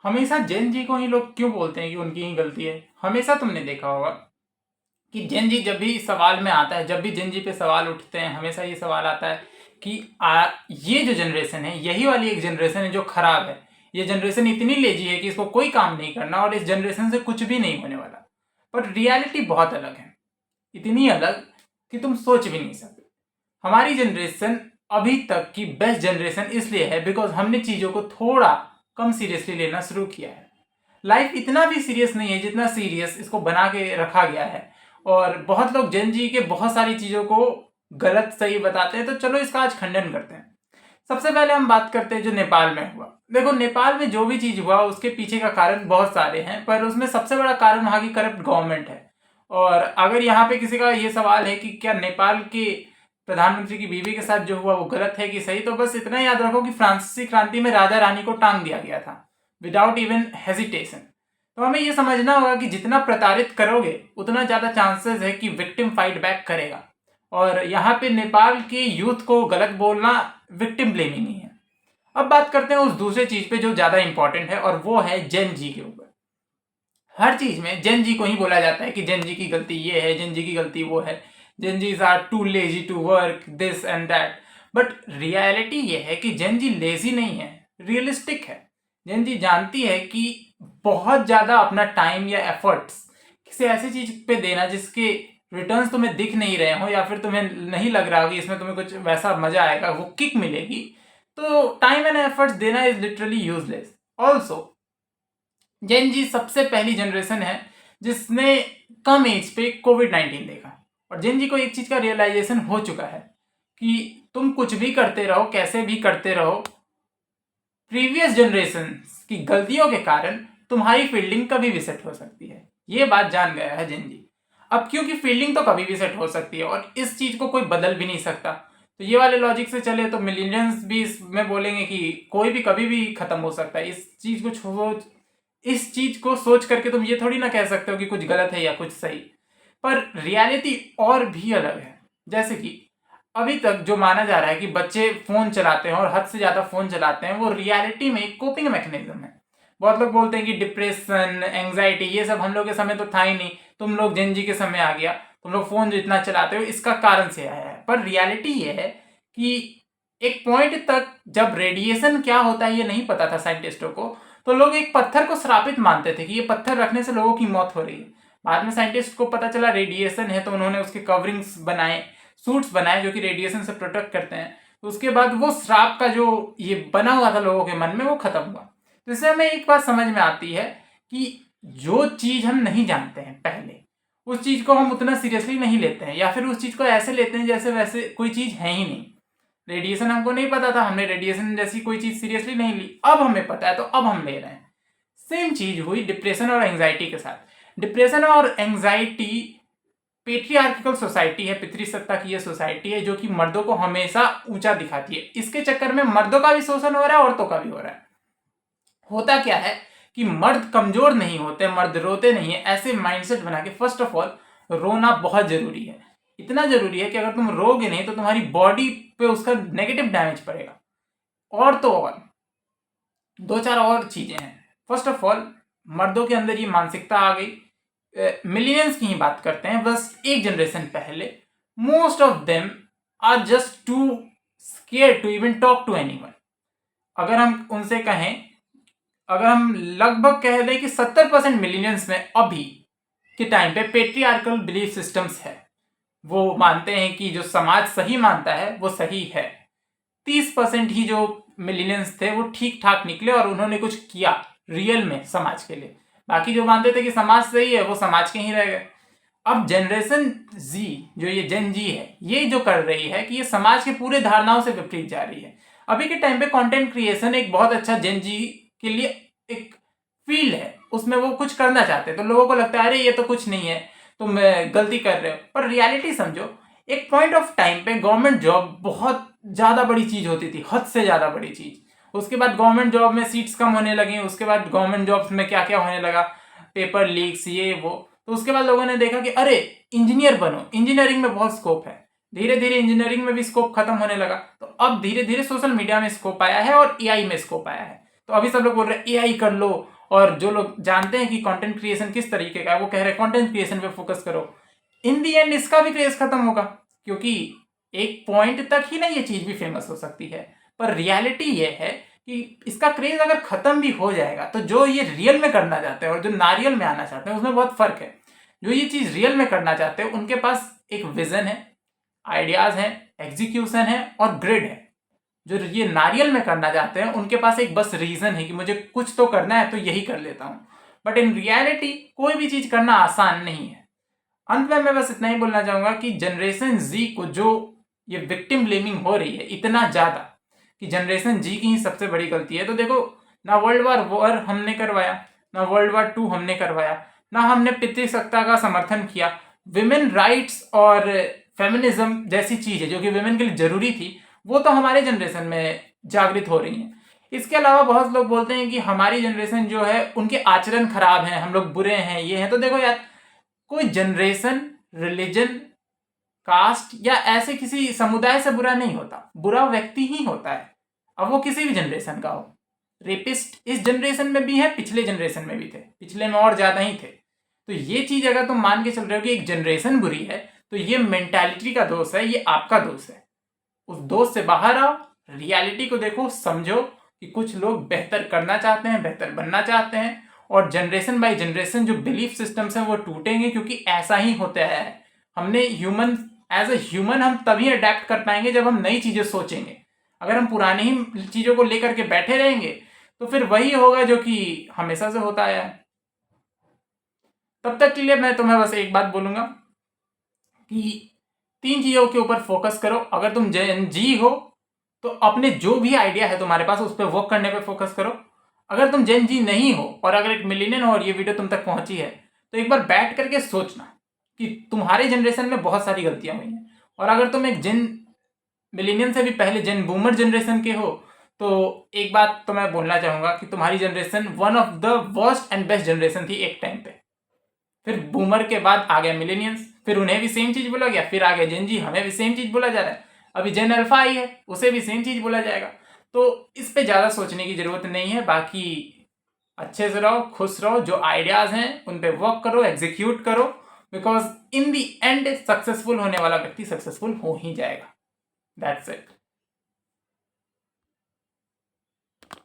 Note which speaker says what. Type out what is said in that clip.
Speaker 1: हमेशा जेन जी को ही लोग क्यों बोलते हैं कि उनकी ही गलती है? हमेशा तुमने देखा होगा कि जेन जी जब भी सवाल में आता है, जब भी जेन जी पे सवाल उठते हैं, हमेशा ये सवाल आता है कि ये जो जनरेशन है, यही वाली एक जनरेशन है जो खराब है। ये जनरेशन इतनी लेजी है कि इसको कोई काम नहीं करना और इस जनरेशन से कुछ भी नहीं होने वाला। पर रियलिटी बहुत अलग है, इतनी अलग कि तुम सोच भी नहीं सकते। हमारी जनरेशन अभी तक की बेस्ट जनरेशन इसलिए है बिकॉज हमने चीज़ों को थोड़ा कम सीरियसली लेना शुरू किया है। लाइफ इतना भी सीरियस नहीं है जितना सीरियस इसको बना के रखा गया है। और बहुत लोग जेन जी के बहुत सारी चीज़ों को गलत सही बताते हैं, तो चलो इसका आज खंडन करते हैं। सबसे पहले हम बात करते हैं जो नेपाल में हुआ। देखो, नेपाल में जो भी चीज़ हुआ उसके पीछे का कारण बहुत सारे हैं, पर उसमें सबसे बड़ा कारण वहाँ की करप्ट गवर्नमेंट है। और अगर यहाँ पे किसी का ये सवाल है कि क्या नेपाल के प्रधानमंत्री की बीवी के साथ जो हुआ वो गलत है कि सही, तो बस इतना याद रखो कि फ्रांसीसी क्रांति में राजा रानी को टांग दिया गया था विदाउट इवन हेजिटेशन। तो हमें ये समझना होगा कि जितना प्रताड़ित करोगे उतना ज़्यादा चांसेस है कि विक्टिम फाइट बैक करेगा। और यहाँ पे नेपाल के यूथ को गलत बोलना विक्टिम ब्लेमिंग ही है। अब बात करते हैं उस दूसरे चीज़ पे जो ज़्यादा इंपॉर्टेंट है, और वो है जेन जी के ऊपर। हर चीज़ में जेन जी को ही बोला जाता है कि जेन जी की गलती ये है, जेन जी की गलती वो है, Gen Zs are too lazy to work this and that. But reality ये है कि जेन जी लेजी नहीं है, रियलिस्टिक है। जेन जी जानती है कि बहुत ज़्यादा अपना टाइम या एफर्ट्स किसी ऐसी चीज़ पे देना जिसके रिटर्न्स तुम्हें दिख नहीं रहे हो, या फिर तुम्हें नहीं लग रहा हो कि इसमें तुम्हें कुछ वैसा मजा आएगा, वो किक मिलेगी, तो टाइम एंड एफर्ट्स देना इज लिटरली यूजलेस। ऑल्सो जेन जी सबसे पहली जनरेशन है जिसने कम एज पे कोविड-19 देखा। और जेन जी को एक चीज़ का रियलाइजेशन हो चुका है कि तुम कुछ भी करते रहो, कैसे भी करते रहो, प्रीवियस जनरेशन की गलतियों के कारण तुम्हारी फील्डिंग कभी भी सेट हो सकती है। ये बात जान गया है जेन जी। अब क्योंकि फील्डिंग तो कभी भी सेट हो सकती है और इस चीज़ को कोई बदल भी नहीं सकता, तो ये वाले लॉजिक से चले तो मिलीनियंस भी इसमें बोलेंगे कि कोई भी कभी भी खत्म हो सकता है। इस चीज को सोच करके तुम ये थोड़ी ना कह सकते हो कि कुछ गलत है या कुछ सही। पर रियलिटी और भी अलग है। जैसे कि अभी तक जो माना जा रहा है कि बच्चे फोन चलाते हैं और हद से ज्यादा फोन चलाते हैं, वो रियलिटी में एक कोपिंग मैकेनिज्म है। बहुत लोग बोलते हैं कि डिप्रेशन, एंग्जाइटी, ये सब हम लोग के समय तो था ही नहीं, तुम लोग जेन जी के समय आ गया, तुम लोग फोन जो इतना चलाते हो इसका कारण से आया है। पर रियलिटी ये है कि एक पॉइंट तक जब रेडिएशन क्या होता है ये नहीं पता था साइंटिस्टों को, तो लोग एक पत्थर को श्रापित मानते थे कि ये पत्थर रखने से लोगों की मौत हो रही है। बाद में साइंटिस्ट को पता चला रेडिएशन है, तो उन्होंने उसके कवरिंग्स बनाए, सूट्स बनाए जो कि रेडिएशन से प्रोटेक्ट करते हैं। तो उसके बाद वो श्राप का जो ये बना हुआ था लोगों के मन में वो खत्म हुआ। तो इससे हमें एक बात समझ में आती है कि जो चीज हम नहीं जानते हैं पहले, उस चीज को हम उतना सीरियसली नहीं लेते हैं, या फिर उस चीज को ऐसे लेते हैं जैसे वैसे कोई चीज है ही नहीं। रेडिएशन हमको नहीं पता था, हमने रेडिएशन जैसी कोई चीज सीरियसली नहीं ली। अब हमें पता है तो अब हम ले रहे हैं। सेम चीज हुई डिप्रेशन और एंग्जाइटी के साथ। डिप्रेशन और एंग्जाइटी पेट्रियार्किकल सोसाइटी है, पितृसत्ता की ये सोसाइटी है जो कि मर्दों को हमेशा ऊंचा दिखाती है। इसके चक्कर में मर्दों का भी शोषण हो रहा है, औरतों का भी हो रहा है। होता क्या है कि मर्द कमजोर नहीं होते, मर्द रोते नहीं है, ऐसे माइंडसेट बना के फर्स्ट ऑफ ऑल रोना बहुत जरूरी है। इतना जरूरी है कि अगर तुम रोगे नहीं तो तुम्हारी बॉडी पे उसका नेगेटिव डैमेज पड़ेगा। और तो और दो चार और चीजें हैं। फर्स्ट ऑफ ऑल मर्दों के अंदर ये मानसिकता आ गई। मिलियंस की ही बात करते हैं, बस एक जनरेशन पहले most of them are just too scare to even talk to anyone. अगर हम उनसे कहें, अगर हम लगभग कह दें कि 70% मिलियंस में अभी के टाइम पे पेट्रियार्कल बिलीफ सिस्टम्स है। वो मानते हैं कि जो समाज सही मानता है वो सही है। 30% ही जो मिलियंस थे वो ठीक ठाक निकले और उन्होंने कुछ किया रियल में समाज के लिए। बाकी जो मानते थे कि समाज सही है वो समाज के ही रह गए। अब जनरेशन जी, जो ये जेन जी है, ये जो कर रही है कि ये समाज के पूरे धारणाओं से विपरीत जा रही है। अभी के टाइम पे कंटेंट क्रिएशन एक बहुत अच्छा जेन जी के लिए एक फील्ड है, उसमें वो कुछ करना चाहते हैं, तो लोगों को लगता है अरे ये तो कुछ नहीं है, तुम गलती कर रहे हो। पर रियलिटी समझो, एक पॉइंट ऑफ टाइम पे गवर्नमेंट जॉब बहुत ज्यादा बड़ी चीज होती थी, हद से ज्यादा बड़ी चीज। उसके बाद गवर्नमेंट जॉब में सीट्स कम होने लगी, उसके बाद गवर्नमेंट जॉब्स में क्या क्या होने लगा, पेपर लीक्स, ये वो। तो उसके बाद लोगों ने देखा कि अरे इंजीनियर बनो, इंजीनियरिंग में बहुत स्कोप है। धीरे धीरे इंजीनियरिंग में भी स्कोप खत्म होने लगा, तो अब धीरे धीरे सोशल मीडिया में स्कोप आया है और एआई में स्कोप आया है। तो अभी सब लोग बोल रहे हैं एआई कर लो, और जो लोग जानते हैं कि कंटेंट क्रिएशन किस तरीके का है वो कह रहे हैं कंटेंट क्रिएशन पे फोकस करो। इन दी एंड इसका भी क्रेज खत्म होगा, क्योंकि एक पॉइंट तक ही ना ये चीज भी फेमस हो सकती है, पर रियलिटी ये है कि इसका क्रेज अगर खत्म भी हो जाएगा तो जो ये रियल में करना चाहते हैं और जो नारियल में आना चाहते हैं उसमें बहुत फर्क है। जो ये चीज रियल में करना चाहते हैं उनके पास एक विजन है, आइडियाज है, एग्जीक्यूशन है और ग्रिड है। जो ये नारियल में करना चाहते हैं उनके पास एक बस रीजन है कि मुझे कुछ तो करना है तो यही कर लेता हूं। बट इन रियलिटी कोई भी चीज करना आसान नहीं है। अंत में मैं बस इतना ही बोलना चाहूंगा कि जनरेशन जी को जो ये विक्टिम ब्लेमिंग हो रही है इतना ज्यादा, कि जनरेशन जी की ही सबसे बड़ी गलती है। तो देखो, ना वर्ल्ड वार वॉर हमने करवाया, ना वर्ल्ड वार 2 हमने करवाया, ना हमने पितृसत्ता का समर्थन किया। विमेन राइट्स और फेमिनिज्म जैसी चीज है जो कि विमेन के लिए जरूरी थी, वो तो हमारे जनरेशन में जागृत हो रही है। इसके अलावा बहुत लोग बोलते हैं कि हमारी जनरेशन जो है उनके आचरण खराब हैं, हम लोग बुरे हैं, ये हैं। तो देखो यार, कोई जनरेशन, रिलीजन, कास्ट या ऐसे किसी समुदाय से बुरा नहीं होता, बुरा व्यक्ति ही होता है। अब वो किसी भी जनरेशन का हो। रेपिस्ट इस जनरेशन में भी है, पिछले जनरेशन में भी थे, पिछले में और ज्यादा ही थे। तो ये चीज अगर तुम मान के चल रहे हो कि एक जनरेशन बुरी है, तो ये मेंटालिटी का दोष है, ये आपका दोष है। उस दोष से बाहर आओ, रियलिटी को देखो, समझो कि कुछ लोग बेहतर करना चाहते हैं, बेहतर बनना चाहते हैं, और जनरेशन बाय जनरेशन जो बिलीफ सिस्टम्स हैं वो टूटेंगे, क्योंकि ऐसा ही होता है। हमने ह्यूमन, एज ए ह्यूमन हम तभी अडेप्ट कर पाएंगे जब हम नई चीजें सोचेंगे। अगर हम पुरानी ही चीजों को लेकर के बैठे रहेंगे तो फिर वही होगा जो कि हमेशा से होता आया है। तब तक के लिए मैं तुम्हें बस एक बात बोलूंगा कि 3 चीजों के ऊपर फोकस करो। अगर तुम जेन जी हो तो अपने जो भी आइडिया है तुम्हारे पास उस पर वर्क करने पे फोकस करो। अगर तुम जेन जी नहीं हो और अगर एक मिलियन हो और ये वीडियो तुम तक पहुंची है, तो एक बार बैठ करके सोचना कि तुम्हारे जनरेशन में बहुत सारी गलतियां हुई हैं। और अगर तुम एक जेन मिलेनियन से भी पहले जेन बूमर जनरेशन के हो, तो एक बात तो मैं बोलना चाहूंगा कि तुम्हारी generation one of the worst and best generation थी एक टाइम पे। फिर बूमर के बाद आ गया मिलेनियंस, फिर उन्हें भी सेम चीज बोला गया, फिर आ गया जेन जी, हमें भी सेम चीज बोला जा रहा है। अभी जेन अल्फा आई है, उसे भी सेम चीज बोला जाएगा। तो इस पे ज्यादा सोचने की जरूरत नहीं है। बाकी अच्छे से रहो, खुश रहो, जो आइडियाज हैं उन पे वर्क करो, एग्जीक्यूट करो, because in the and successful होने वाला व्यक्ति सक्सेसफुल हो ही जाएगा। That's it.